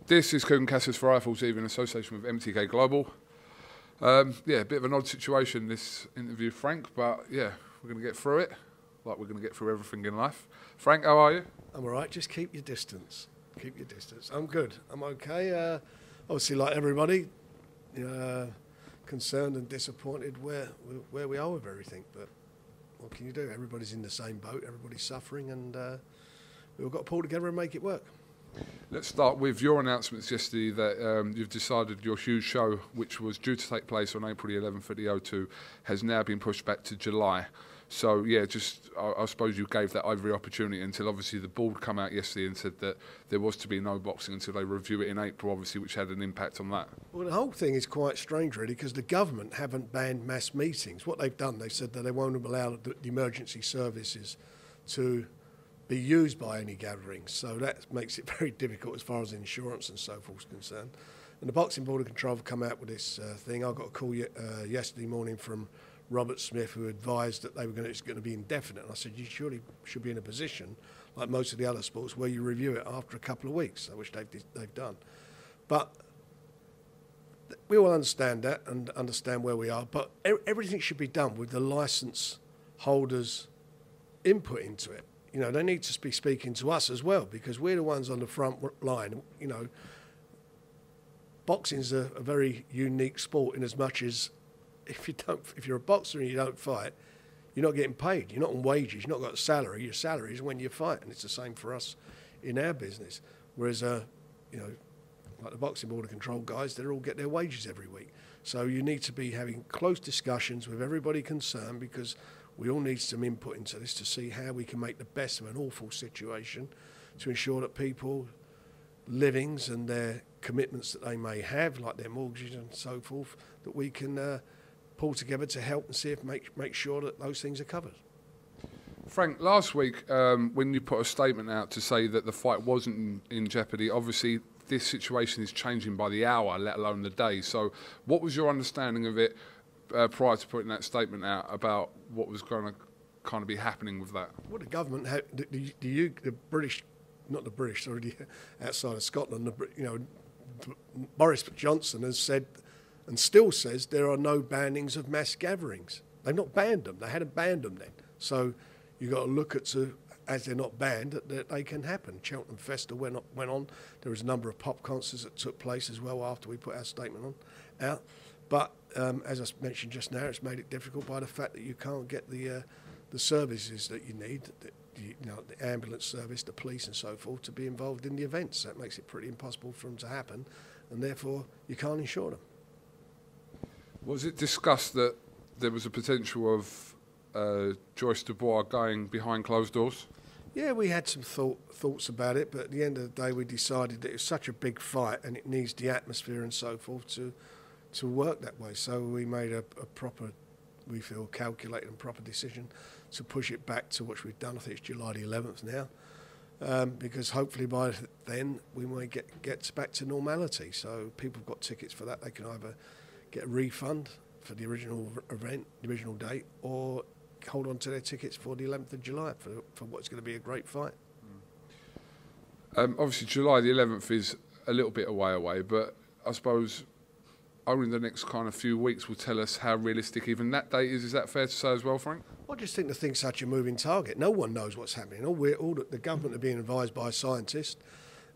This is KUGAN CASSIUS for Rifles, in association with MTK Global. Yeah, a bit of an odd situation, this interview, Frank, but yeah, we're going to get through it, like we're going to get through everything in life. Frank, how are you? I'm all right, just keep your distance. Keep your distance. I'm good, I'm okay. Obviously, like everybody, concerned and disappointed where we are with everything, but what can you do? Everybody's in the same boat, everybody's suffering, and we've all got to pull together and make it work. Let's start with your announcements yesterday that you've decided your huge show, which was due to take place on April the 11th at the O2, has now been pushed back to July. So, yeah, I suppose you gave that every opportunity until obviously the board come out yesterday and said that there was to be no boxing until they review it in April, obviously, which had an impact on that. Well, the whole thing is quite strange, really, because the government haven't banned mass meetings. What they've done, they said that they won't allow the emergency services to be used by any gatherings, so that makes it very difficult as far as insurance and so forth is concerned. And the Boxing Board of Control have come out with this thing. I got a call yesterday morning from Robert Smith, who advised that it's going to be indefinite. And I said, you surely should be in a position, like most of the other sports, where you review it after a couple of weeks, which they've done. But we all understand that and understand where we are, but everything should be done with the licence holders' input into it. You know, they need to be speaking to us as well, because we're the ones on the front line. You know, boxing's a very unique sport in as much as if you're a boxer and you don't fight, you're not getting paid. You're not on wages. You've not got a salary. Your salary is when you fight, and it's the same for us in our business. Whereas, you know, like the Boxing Board of Control guys, they all get their wages every week. So you need to be having close discussions with everybody concerned, because we all need some input into this to see how we can make the best of an awful situation to ensure that people livings and their commitments that they may have, like their mortgages and so forth, that we can pull together to help and see if make sure that those things are covered. Frank, last week when you put a statement out to say that the fight wasn't in jeopardy, obviously this situation is changing by the hour, let alone the day. So what was your understanding of it prior to putting that statement out about what was going to kind of be happening with that? Well, the government, the British, not the British, sorry, outside of Scotland, Boris Johnson has said and still says there are no bannings of mass gatherings. They've not banned them. They hadn't banned them then. So you've got to look at, as they're not banned, that they can happen. Cheltenham Festival went on. There was a number of pop concerts that took place as well after we put our statement out. But as I mentioned just now, it's made it difficult by the fact that you can't get the services that you need, the ambulance service, the police and so forth, to be involved in the events. That makes it pretty impossible for them to happen, and therefore you can't insure them. Was it discussed that there was a potential of Joyce Dubois going behind closed doors? Yeah, we had some thoughts about it, but at the end of the day we decided that it's such a big fight and it needs the atmosphere and so forth to work that way. So we made a proper, we feel, calculated and proper decision to push it back to what we've done. I think it's July the 11th now, because hopefully by then we might get back to normality. So people have got tickets for that. They can either get a refund for the original event, the original date, or hold on to their tickets for the 11th of July for what's going to be a great fight. Obviously, July the 11th is a little bit away, but I suppose only the next kind of few weeks will tell us how realistic even that date is. Is that fair to say as well, Frank? I just think the thing's such a moving target. No one knows what's happening. The government are being advised by scientists,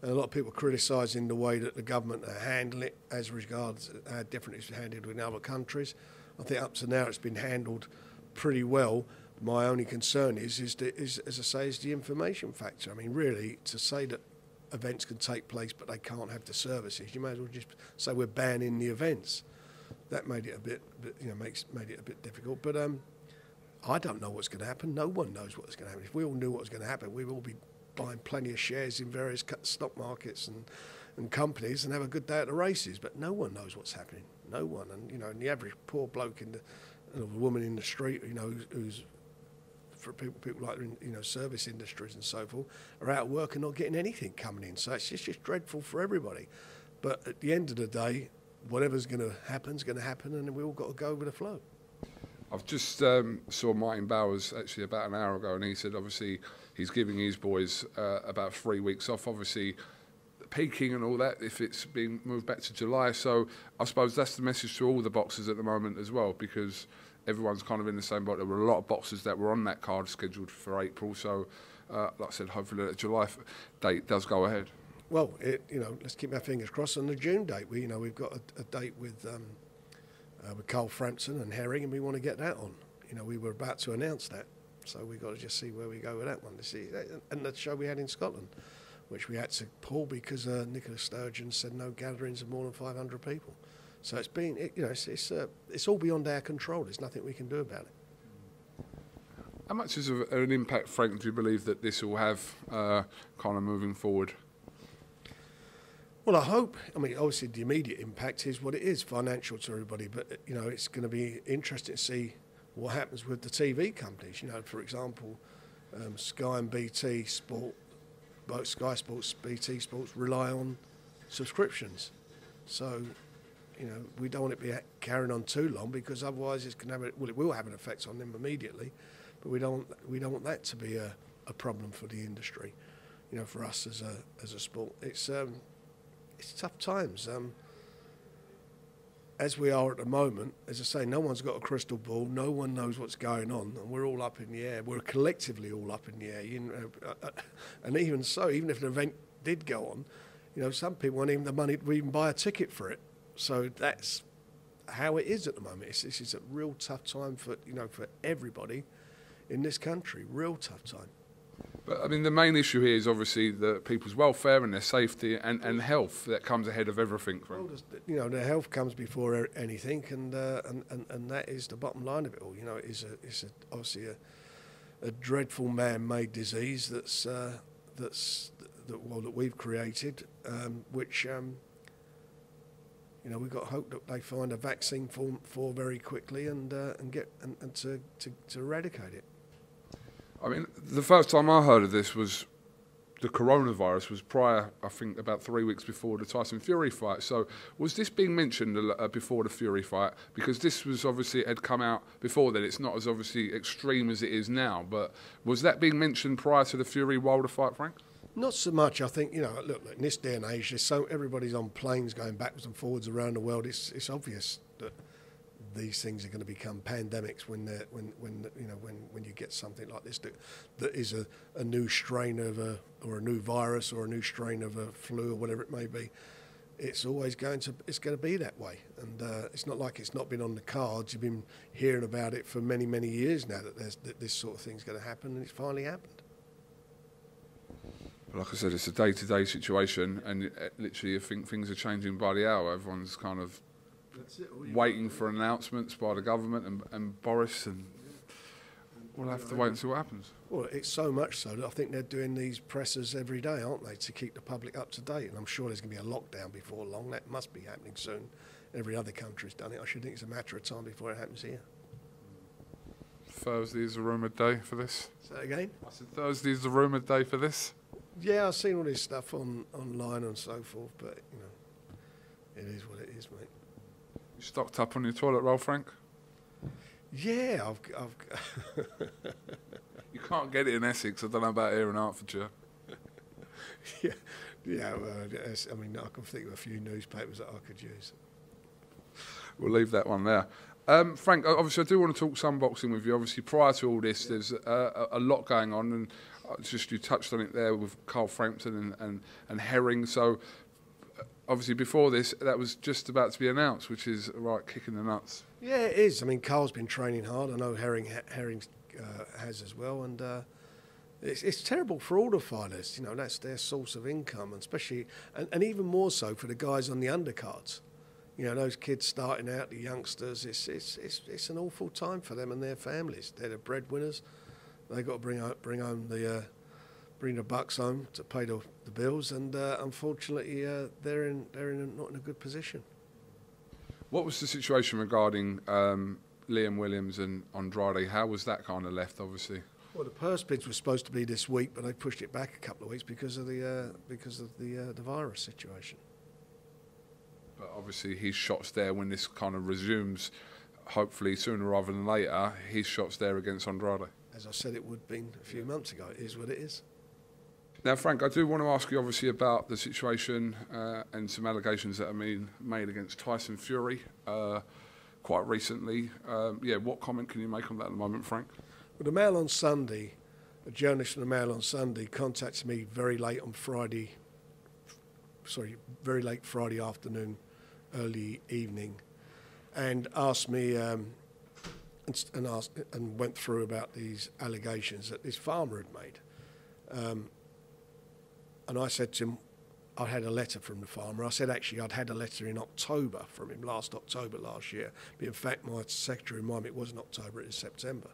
and a lot of people criticising the way that the government are handling it as regards how different it's handled in other countries. I think up to now it's been handled pretty well. My only concern is as I say, is the information factor. I mean, really, to say that events can take place but they can't have the services, you may as well just say we're banning the events. That made it a bit made it a bit difficult. But I don't know what's going to happen. No one knows what's going to happen. If we all knew what was going to happen, we'd all be buying plenty of shares in various stock markets and companies and have a good day at the races. But no one knows what's happening. No one. And the average poor bloke the woman in the street, who's for people like service industries and so forth, are out of work and not getting anything coming in. So it's just dreadful for everybody. But at the end of the day, whatever's going to happen is going to happen, and we all got to go with the flow. I've just saw Martin Bowers actually about an hour ago, and he said obviously he's giving his boys about 3 weeks off. Obviously, peaking and all that if it's being moved back to July. So I suppose that's the message to all the boxers at the moment as well, because everyone's kind of in the same boat. There were a lot of boxers that were on that card scheduled for April. So, like I said, hopefully the July date does go ahead. Well, let's keep our fingers crossed on the June date. We've got a date with Carl Frampton and Herring, and we want to get that on. We were about to announce that, so we've got to just see where we go with that one. And the show we had in Scotland, which we had to pull because Nicola Sturgeon said no gatherings of more than 500 people. So it's been, it's all beyond our control. There's nothing we can do about it. How much is an impact, Frank, do you believe that this will have kind of moving forward? Well, I hope. Obviously the immediate impact is what it is, financial to everybody. But it's going to be interesting to see what happens with the TV companies. For example, Sky and BT Sport, both Sky Sports, BT Sports rely on subscriptions. So, we don't want it to be carrying on too long, because otherwise it's going to have it will have an effect on them immediately. But we don't want that to be a problem for the industry. For us as a sport, it's tough times. As we are at the moment, as I say, no one's got a crystal ball. No one knows what's going on, and we're all up in the air. We're collectively all up in the air. And even so, even if an event did go on, some people won't even have the money to even buy a ticket for it. So that's how it is at the moment. This is a real tough time for everybody in this country. Real tough time. But the main issue here is obviously the people's welfare and their safety and health that comes ahead of everything. Well, the health comes before anything, and that is the bottom line of it all. It's obviously a dreadful man-made disease that we've created, which we've got hope that they find a vaccine for very quickly and to eradicate it. The first time I heard of this was the coronavirus was prior, I think, about 3 weeks before the Tyson Fury fight. So was this being mentioned before the Fury fight? Because this was obviously, it had come out before then. It's not as obviously extreme as it is now. But was that being mentioned prior to the Fury Wilder fight, Frank? Not so much. I think, look, in this day and age, everybody's on planes going backwards and forwards around the world. It's obvious that these things are going to become pandemics when you get something like this that is a new strain of or a new virus or a new strain of a flu or whatever it may be. It's always going to be that way, and it's not like it's not been on the cards. You've been hearing about it for many years now that this sort of thing's going to happen, and it's finally happened. Like I said, it's a day-to-day situation, and literally I think things are changing by the hour. Everyone's kind of waiting for announcements by the government and Boris, and we'll have to wait and see what happens. Well, it's so much so that I think they're doing these presses every day, aren't they, to keep the public up to date. And I'm sure there's going to be a lockdown before long. That must be happening soon. Every other country's done it. I should think it's a matter of time before it happens here. Thursday is a rumoured day for this. Say that again? I said Thursday is a rumoured day for this. Yeah, I've seen all this stuff online and so forth, but, it is what it is, mate. You stocked up on your toilet roll, Frank? Yeah, I've You can't get it in Essex. I don't know about here in Hertfordshire. yeah. Well, I can think of a few newspapers that I could use. We'll leave that one there. Frank, obviously I do want to talk some boxing with you. Obviously prior to all this, there's a lot going on, and just you touched on it there with Carl Frampton and Herring. So obviously before this, that was just about to be announced, which is right kicking the nuts. Yeah, it is. Carl's been training hard. I know Herring has as well, and it's terrible for all the fighters. That's their source of income, and especially and even more so for the guys on the undercards. Those kids starting out, the youngsters. It's an awful time for them and their families. They're the breadwinners. They've got to bring the bucks home to pay the bills, and unfortunately, they're not in a good position. What was the situation regarding Liam Williams and Andrade? How was that kind of left? Obviously. Well, the purse bids were supposed to be this week, but they pushed it back a couple of weeks because of the virus situation. But obviously, his shots there when this kind of resumes, hopefully sooner rather than later. His shots there against Andrade. As I said, it would have been a few months ago. It is what it is. Now, Frank, I do want to ask you obviously about the situation and some allegations that are being made against Tyson Fury quite recently. What comment can you make on that at the moment, Frank? Well, the Mail on Sunday, a journalist from the Mail on Sunday contacted me very late Friday afternoon, early evening, and asked me and went through about these allegations that this farmer had made. And I said to him, I had a letter from the farmer. I said, actually, I'd had a letter in October from him, last October last year. But in fact, my secretary reminded me it wasn't October, it was September,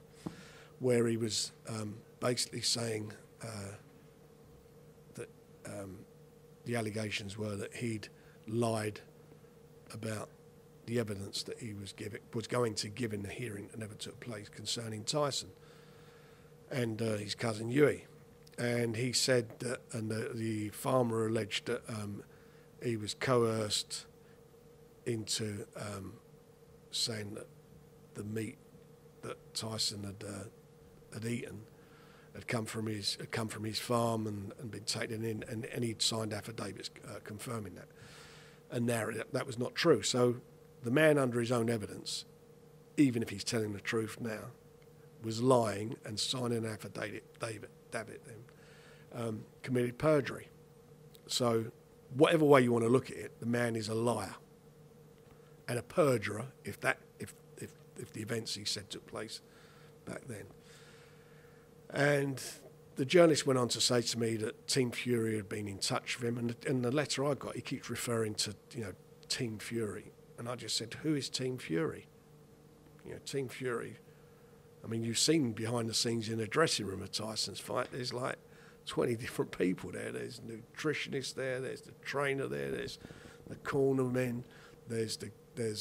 where he was basically saying that the allegations were that he'd lied about the evidence that he was going to give in the hearing that never took place concerning Tyson and his cousin Huey. And he said that, and the farmer alleged that he was coerced into saying that the meat that Tyson had eaten had come from his farm and been taken in, and he'd signed affidavits confirming that. And now that was not true. So the man, under his own evidence, even if he's telling the truth now, was lying and signing an affidavit, committed perjury. So whatever way you want to look at it, the man is a liar and a perjurer if the events he said took place back then. And the journalist went on to say to me that Team Fury had been in touch with him, and in the letter I got, he keeps referring to Team Fury, and I just said, who is Team Fury? Team Fury. I mean, you've seen behind the scenes in the dressing room of Tyson's fight. There's like 20 different people there. There's nutritionists there. There's the trainer there. There's the cornermen. There's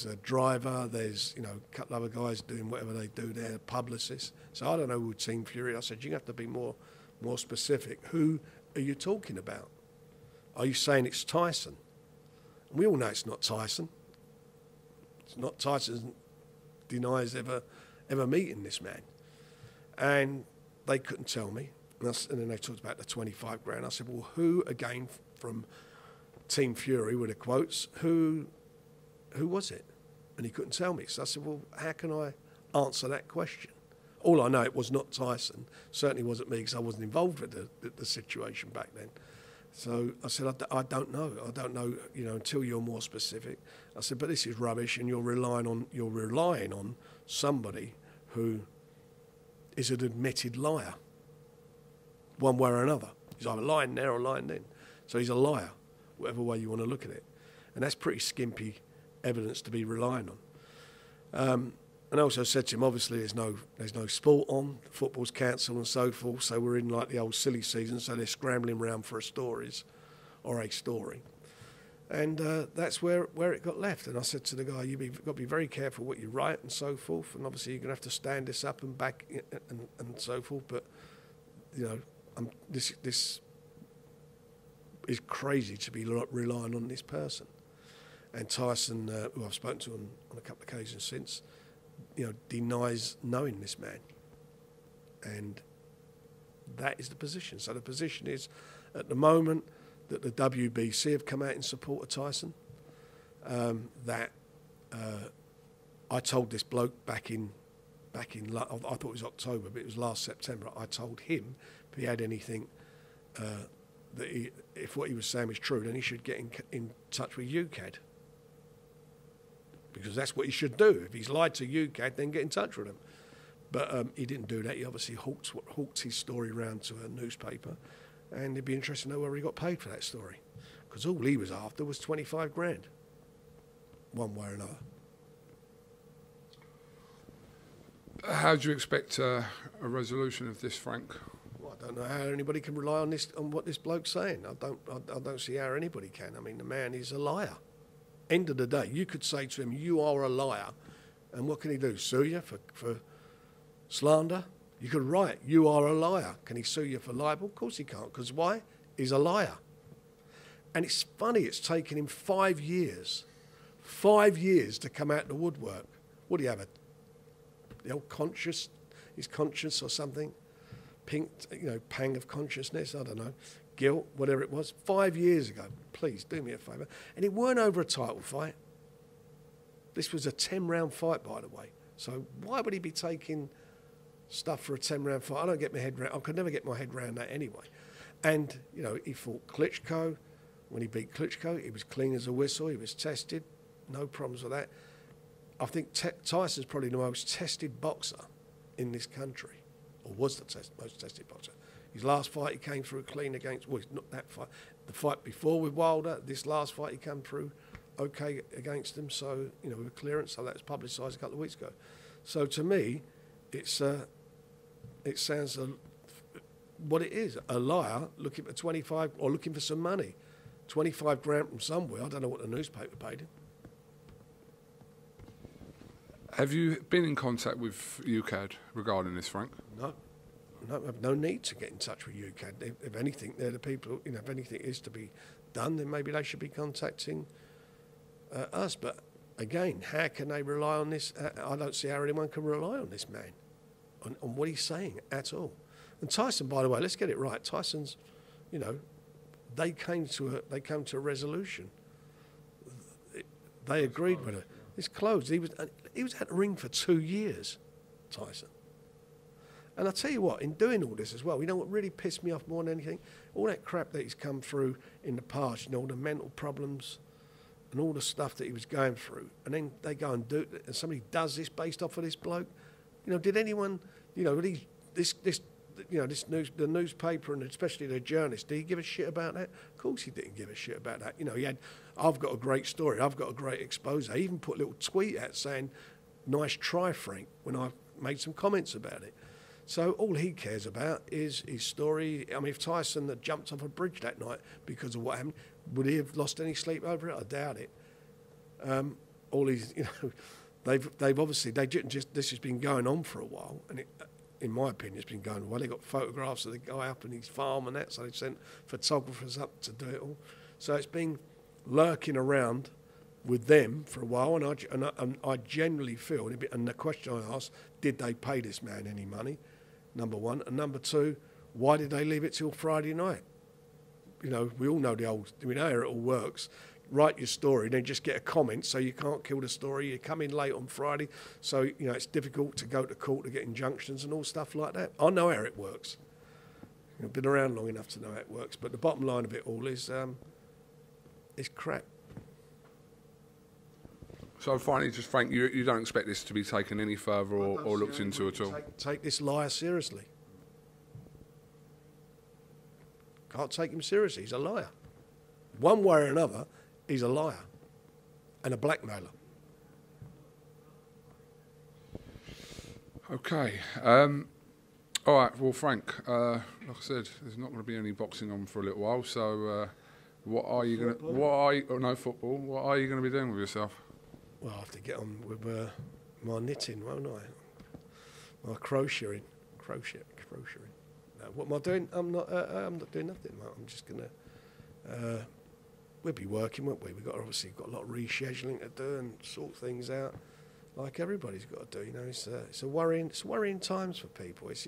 a driver. There's a couple other guys doing whatever they do there, publicists. So I don't know who Team Fury. I said, you have to be more specific. Who are you talking about? Are you saying it's Tyson? And we all know it's not Tyson. It's not Tyson. Denies ever meeting this man, and they couldn't tell me. And then they talked about the 25 grand. I said, well, who, again, from Team Fury, with the quotes, who was it? And he couldn't tell me. So I said, well, how can I answer that question? All I know, it was not Tyson. Certainly wasn't me, because I wasn't involved with the situation back then. So I said, I don't know. I don't know, until you're more specific. I said, but this is rubbish, and you're relying on somebody who is an admitted liar, one way or another. He's either lying there or lying then. So he's a liar, whatever way you want to look at it. And that's pretty skimpy evidence to be relying on. And I also said to him, obviously there's no sport on, football's cancelled and so forth, so we're in like the old silly season, so they're scrambling around for a story. And that's where it got left. And I said to the guy, you've got to be very careful what you write and so forth, and obviously you're going to have to stand this up and back and so forth, but this is crazy to be relying on this person. And Tyson, who I've spoken to on a couple of occasions since, denies knowing this man. And that is the position. So the position is, at the moment, that the WBC have come out in support of Tyson, that I told this bloke back in I thought it was October, but it was last September, I told him if he had anything if what he was saying was true, then he should get in touch with UKAD. Because that's what he should do. If he's lied to UKAD, then get in touch with him. But he didn't do that. He obviously hawked his story round to a newspaper, and it'd be interesting to know where he got paid for that story. Because all he was after was 25 grand, one way or another. How do you expect a resolution of this, Frank? Well, I don't know how anybody can rely on what this bloke's saying. I don't see how anybody can. I mean, the man is a liar. End of the day, you could say to him, you are a liar, and what can he do? Sue you for slander? You could write, you are a liar. Can he sue you for libel? Of course he can't, because why? He's a liar. And it's funny, it's taken him 5 years. 5 years to come out the woodwork. What do you have, the old conscience, his conscience or something? Pang of consciousness, I don't know. guilt, whatever it was, 5 years ago. Please do me a favour. And it weren't over a title fight. This was a 10-round fight, by the way. So why would he be taking stuff for a 10-round fight? I don't get my head round. I could never get my head round that anyway. And, you know, he fought Klitschko. When he beat Klitschko, he was clean as a whistle. He was tested. No problems with that. I think Tyson's probably the most tested boxer in this country, or was the most tested boxer. His last fight, he came through clean against, well, not that fight. The fight before with Wilder, this last fight, he came through okay against him. So, you know, with clearance, so that was publicised a couple of weeks ago. So to me, it sounds what it is, a liar looking for 25, or looking for some money. 25 grand from somewhere. I don't know what the newspaper paid him. Have you been in contact with UKAD regarding this, Frank? No, I have no need to get in touch with UKAD. If anything, they're the people, you know, if anything is to be done, then maybe they should be contacting us. But again, how can they rely on this? I don't see how anyone can rely on this man, on what he's saying at all. And Tyson, by the way, let's get it right. Tyson's, you know, they came to a resolution. They agreed with it. It's closed. He was at the ring for 2 years, Tyson. And I tell you what, in doing all this as well, you know what really pissed me off more than anything? All that crap that he's come through in the past, you know, all the mental problems and all the stuff that he was going through. And then they go and do it, and somebody does this based off of this bloke. You know, did anyone, you know, the newspaper and especially the journalist, did he give a shit about that? Of course he didn't give a shit about that. You know, I've got a great story, I've got a great expose. I even put a little tweet out saying, nice try, Frank, when I made some comments about it. So all he cares about is his story. I mean, if Tyson had jumped off a bridge that night because of what happened, would he have lost any sleep over it? I doubt it. All these, you know, they've obviously, this has been going on for a while, and it, in my opinion, it's been going well. They got photographs of the guy up in his farm and that, so they sent photographers up to do it all. So it's been lurking around with them for a while, and I generally feel, and the question I asked, did they pay this man any money? Number one. And number two, why did they leave it till Friday night? You know, we all know we know how it all works. Write your story, then just get a comment, so you can't kill the story. You come in late on Friday, so you know it's difficult to go to court to get injunctions and all stuff like that. I know how it works. I've been around long enough to know how it works. But the bottom line of it all is crap. So finally, just Frank, you don't expect this to be taken any further or looked into at all? Take this liar seriously. Can't take him seriously. He's a liar. One way or another, he's a liar and a blackmailer. Okay. All right. Well, Frank, like I said, there's not going to be any boxing on for a little while. So, what are you going to? No football. What are you going to be doing with yourself? Well, I have to get on with my knitting, won't I? My crocheting. No, what am I doing? I'm not doing nothing. I'm just going to. We'll be working, won't we? We've obviously got a lot of rescheduling to do and sort things out, like everybody's got to do. You know, it's worrying times for people. It's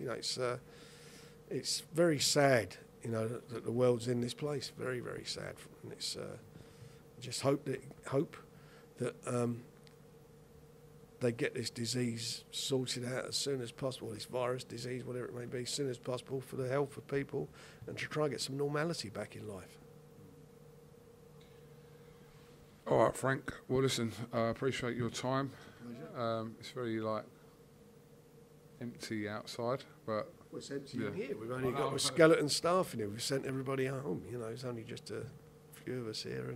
very sad. You know that the world's in this place. Very, very sad. And it's just hope that they get this disease sorted out as soon as possible. This virus, disease, whatever it may be, as soon as possible for the health of people, and to try and get some normality back in life. All right, Frank. Well, listen, I appreciate your time. It's very, empty outside, but... Well, it's empty in here. We've only got a skeleton staff in here. We've sent everybody home. You know, it's only just a few of us here,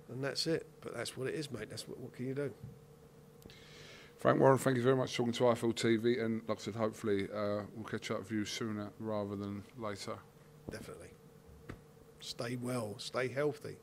and that's it. But that's what it is, mate. What can you do? Frank Warren, thank you very much for talking to IFL TV, and like I said, hopefully we'll catch up with you sooner rather than later. Definitely. Stay well. Stay healthy.